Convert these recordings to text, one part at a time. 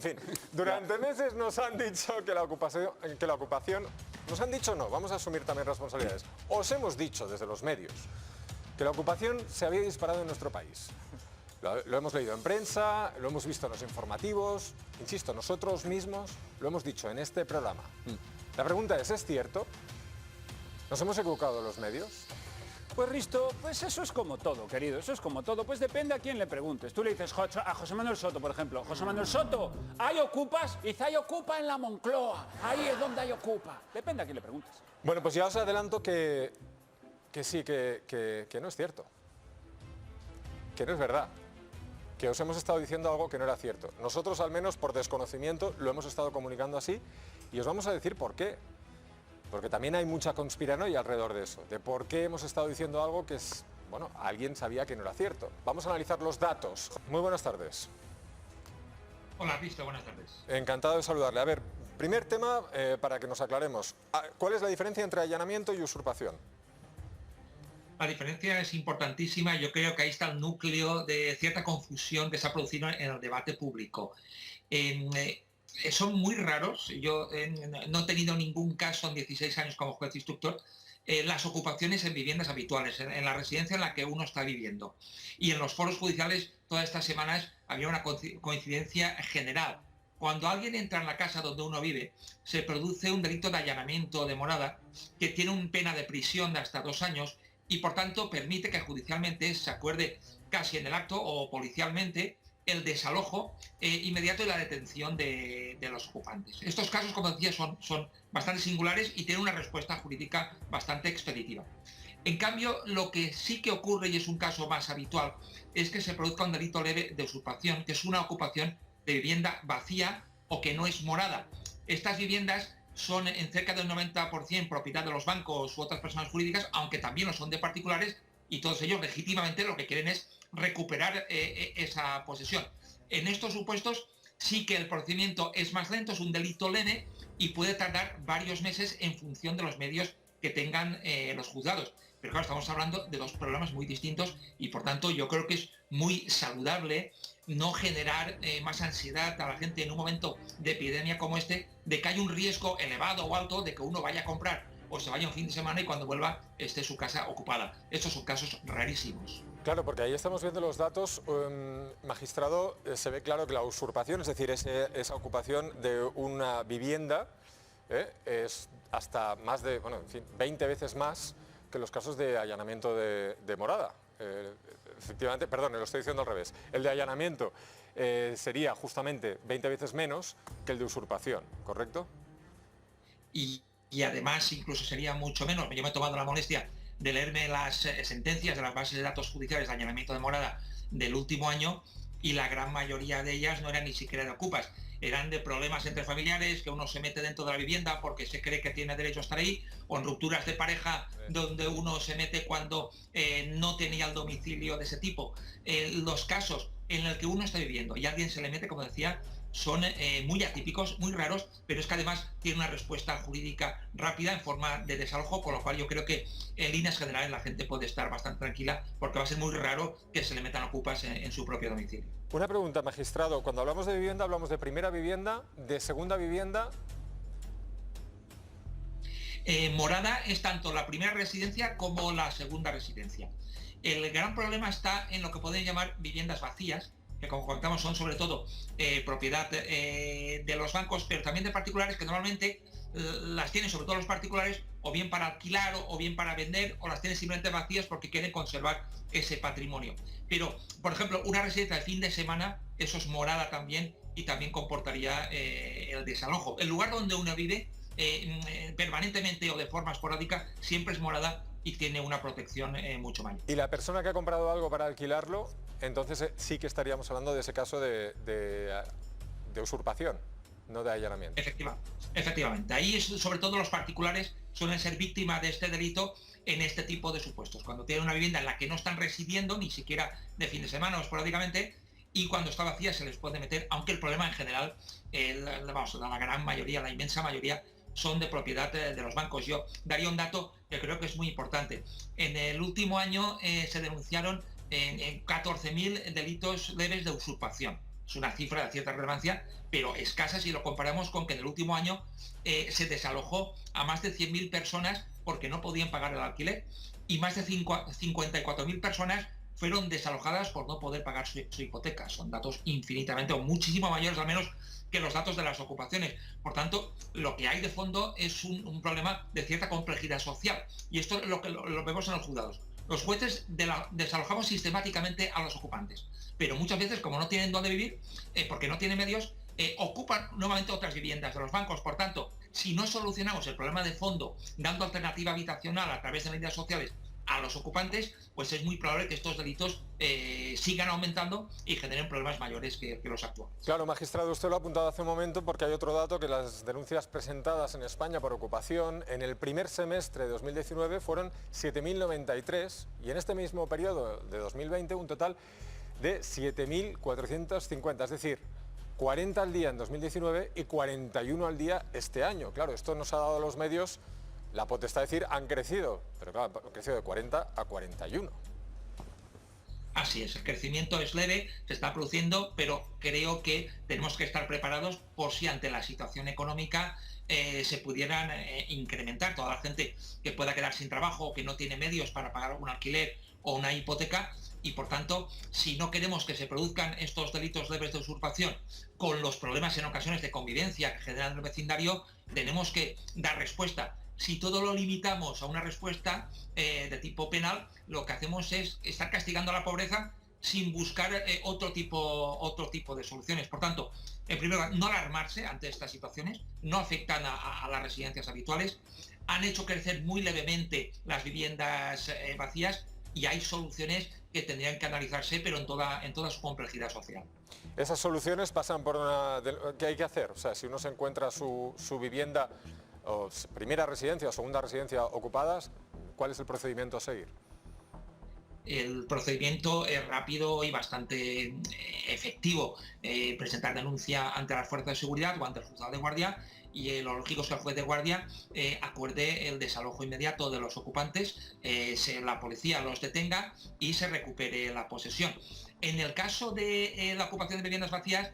fin, durante meses nos han dicho que la ocupación, nos han dicho no, vamos a asumir también responsabilidades. Os hemos dicho desde los medios que la ocupación se había disparado en nuestro país. Lo hemos leído en prensa, lo hemos visto en los informativos, insisto, nosotros mismos lo hemos dicho en este programa. La pregunta ¿es cierto? ¿Nos hemos equivocado los medios? Pues Risto, pues eso es como todo, querido, eso es como todo. Pues depende a quién le preguntes. Tú le dices a José Manuel Soto, por ejemplo. José Manuel Soto, ¿hay ocupas? Dice, hay ocupa en la Moncloa. Ahí es donde hay ocupa. Depende a quién le preguntes. Bueno, pues ya os adelanto que sí, que no es cierto. Que no es verdad. Que os hemos estado diciendo algo que no era cierto. Nosotros, al menos por desconocimiento, lo hemos estado comunicando así y os vamos a decir por qué. Porque también hay mucha conspiranoia alrededor de eso, de por qué hemos estado diciendo algo que es, bueno, alguien sabía que no era cierto. Vamos a analizar los datos. Muy buenas tardes. Hola, Risto, buenas tardes. Encantado de saludarle. A ver, primer tema para que nos aclaremos. ¿Cuál es la diferencia entre allanamiento y usurpación? La diferencia es importantísima. Yo creo que ahí está el núcleo de cierta confusión que se ha producido en el debate público. Son muy raros. Yo no he tenido ningún caso en 16 años como juez instructor. Las ocupaciones en viviendas habituales, en la residencia en la que uno está viviendo. Y en los foros judiciales todas estas semanas había una coincidencia general. Cuando alguien entra en la casa donde uno vive, se produce un delito de allanamiento de morada que tiene una pena de prisión de hasta 2 años y por tanto permite que judicialmente se acuerde casi en el acto o policialmente el desalojo inmediato y la detención de los ocupantes. Estos casos, como decía, son bastante singulares y tienen una respuesta jurídica bastante expeditiva. En cambio, lo que sí que ocurre, y es un caso más habitual, es que se produzca un delito leve de usurpación, que es una ocupación de vivienda vacía o que no es morada. Estas viviendas son en cerca del 90% propiedad de los bancos u otras personas jurídicas, aunque también lo son de particulares, y todos ellos legítimamente lo que quieren es recuperar esa posesión. En estos supuestos sí que el procedimiento es más lento, es un delito leve y puede tardar varios meses en función de los medios que tengan los juzgados. Pero claro, estamos hablando de dos problemas muy distintos y por tanto yo creo que es muy saludable no generar más ansiedad a la gente en un momento de epidemia como este, de que hay un riesgo elevado o alto de que uno vaya a comprar o se vaya un fin de semana y cuando vuelva esté su casa ocupada. Estos son casos rarísimos. Claro, porque ahí estamos viendo los datos, magistrado, se ve claro que la usurpación, es decir, esa ocupación de una vivienda, es hasta más de, bueno, en fin, 20 veces más que los casos de allanamiento de morada. Efectivamente, perdón, lo estoy diciendo al revés. El de allanamiento sería justamente 20 veces menos que el de usurpación, ¿correcto? Y además incluso sería mucho menos. Yo me he tomado la molestia de leerme las sentencias de las bases de datos judiciales de allanamiento de morada del último año y la gran mayoría de ellas no eran ni siquiera de ocupas, eran de problemas entre familiares, que uno se mete dentro de la vivienda porque se cree que tiene derecho a estar ahí, o en rupturas de pareja donde uno se mete cuando no tenía el domicilio de ese tipo. Los casos en el que uno está viviendo y alguien se le mete, como decía, son muy atípicos, muy raros, pero es que además tiene una respuesta jurídica rápida en forma de desalojo, con lo cual yo creo que en líneas generales la gente puede estar bastante tranquila porque va a ser muy raro que se le metan ocupas en su propio domicilio. Una pregunta, magistrado. Cuando hablamos de vivienda, ¿hablamos de primera vivienda, de segunda vivienda? Morada es tanto la primera residencia como la segunda residencia. El gran problema está en lo que pueden llamar viviendas vacías, que como contamos son sobre todo propiedad de los bancos, pero también de particulares que normalmente las tienen sobre todo los particulares o bien para alquilar o bien para vender, o las tienen simplemente vacías porque quieren conservar ese patrimonio. Pero, por ejemplo, una residencia de fin de semana, eso es morada también y también comportaría el desalojo. El lugar donde uno vive permanentemente o de forma esporádica siempre es morada y tiene una protección mucho mayor. Y la persona que ha comprado algo para alquilarlo, entonces sí que estaríamos hablando de ese caso de usurpación, no de allanamiento. Efectivamente. Ahí sobre todo los particulares suelen ser víctimas de este delito en este tipo de supuestos. Cuando tienen una vivienda en la que no están residiendo, ni siquiera de fin de semana o esporádicamente, y cuando está vacía se les puede meter, aunque el problema en general, la gran mayoría, la inmensa mayoría, son de propiedad de los bancos. Yo daría un dato que creo que es muy importante. En el último año se denunciaron 14.000 delitos leves de usurpación. es una cifra de cierta relevancia, pero escasa si lo comparamos con que en el último año se desalojó a más de 100.000 personas porque no podían pagar el alquiler, y más de 54.000 personas fueron desalojadas por no poder pagar su hipoteca. Son datos infinitamente o muchísimo mayores al menos que los datos de las ocupaciones. Por tanto, lo que hay de fondo es un problema de cierta complejidad social. Y esto es lo que lo vemos en los juzgados. Los jueces desalojamos sistemáticamente a los ocupantes, pero muchas veces, como no tienen dónde vivir, porque no tienen medios, ocupan nuevamente otras viviendas de los bancos. Por tanto, si no solucionamos el problema de fondo dando alternativa habitacional a través de medidas sociales a los ocupantes, pues es muy probable que estos delitos sigan aumentando y generen problemas mayores que los actuales. Claro, magistrado, usted lo ha apuntado hace un momento porque hay otro dato, que las denuncias presentadas en España por ocupación en el primer semestre de 2019 fueron 7.093 y en este mismo periodo de 2020 un total de 7.450, es decir, 40 al día en 2019 y 41 al día este año. Claro, esto nos ha dado a los medios la potestad de decir han crecido, pero claro, han crecido de 40 a 41. Así es, el crecimiento es leve, se está produciendo, pero creo que tenemos que estar preparados por si ante la situación económica se pudieran incrementar. Toda la gente que pueda quedar sin trabajo o que no tiene medios para pagar un alquiler o una hipoteca, y por tanto, si no queremos que se produzcan estos delitos leves de usurpación con los problemas en ocasiones de convivencia que generan el vecindario, tenemos que dar respuesta. Si todo lo limitamos a una respuesta de tipo penal, lo que hacemos es estar castigando a la pobreza sin buscar otro tipo de soluciones. Por tanto, en primer lugar, no alarmarse ante estas situaciones, no afectan a las residencias habituales, han hecho crecer muy levemente las viviendas vacías y hay soluciones que tendrían que analizarse, pero en toda su complejidad social. Esas soluciones pasan por ¿qué hay que hacer? O sea, si uno se encuentra su vivienda o primera residencia o segunda residencia ocupadas, ¿cuál es el procedimiento a seguir? El procedimiento es rápido y bastante efectivo. Presentar denuncia ante las fuerzas de seguridad o ante el juzgado de guardia, y lo lógico es que el juez de guardia acuerde el desalojo inmediato de los ocupantes, la policía los detenga y se recupere la posesión. En el caso de la ocupación de viviendas vacías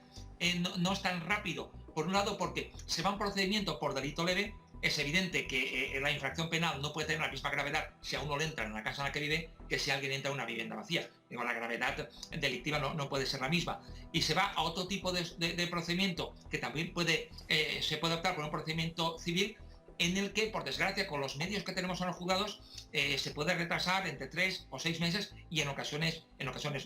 no es tan rápido. Por un lado, porque se va a un procedimiento por delito leve. Es evidente que la infracción penal no puede tener la misma gravedad si a uno le entra en la casa en la que vive que si alguien entra en una vivienda vacía. Digo, la gravedad delictiva no puede ser la misma. Y se va a otro tipo de procedimiento que también se puede optar por un procedimiento civil, en el que, por desgracia, con los medios que tenemos en los juzgados, se puede retrasar entre 3 o 6 meses y en ocasiones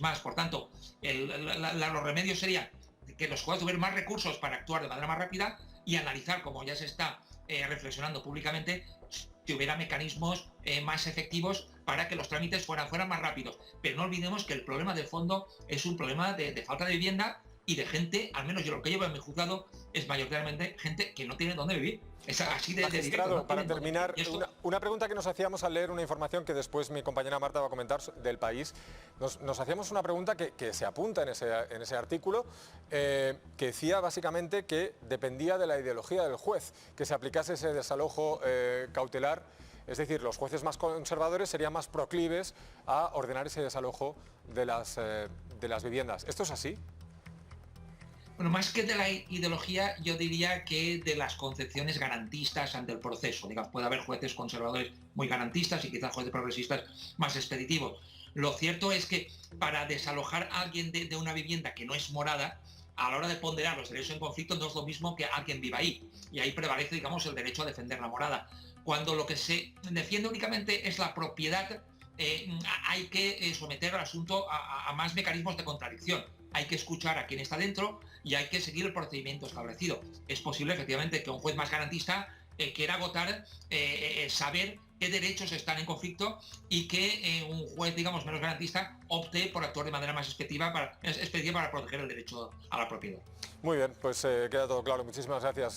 más. Por tanto, los remedios serían que los juzgados tuvieran más recursos para actuar de manera más rápida y analizar, como ya se está reflexionando públicamente, si hubiera mecanismos más efectivos para que los trámites fueran más rápidos. Pero no olvidemos que el problema de fondo es un problema de falta de vivienda y de gente, al menos yo lo que llevo en mi juzgado, es mayoritariamente gente que no tiene dónde vivir. Es así de directo. No para terminar, una pregunta que nos hacíamos al leer una información que después mi compañera Marta va a comentar del País. Nos hacíamos una pregunta que se apunta en ese artículo, que decía básicamente que dependía de la ideología del juez que se aplicase ese desalojo cautelar. Es decir, los jueces más conservadores serían más proclives a ordenar ese desalojo de las viviendas. ¿Esto es así? Bueno, más que de la ideología, yo diría que de las concepciones garantistas ante el proceso. Digamos, puede haber jueces conservadores muy garantistas y quizás jueces progresistas más expeditivos. Lo cierto es que para desalojar a alguien de una vivienda que no es morada, a la hora de ponderar los derechos en conflicto no es lo mismo que alguien viva ahí. Y ahí prevalece, digamos, el derecho a defender la morada. Cuando lo que se defiende únicamente es la propiedad, hay que someter al asunto a más mecanismos de contradicción. Hay que escuchar a quien está dentro y hay que seguir el procedimiento establecido. Es posible, efectivamente, que un juez más garantista quiera agotar, saber qué derechos están en conflicto y que un juez, digamos, menos garantista opte por actuar de manera más expeditiva para proteger el derecho a la propiedad. Muy bien, pues queda todo claro. Muchísimas gracias.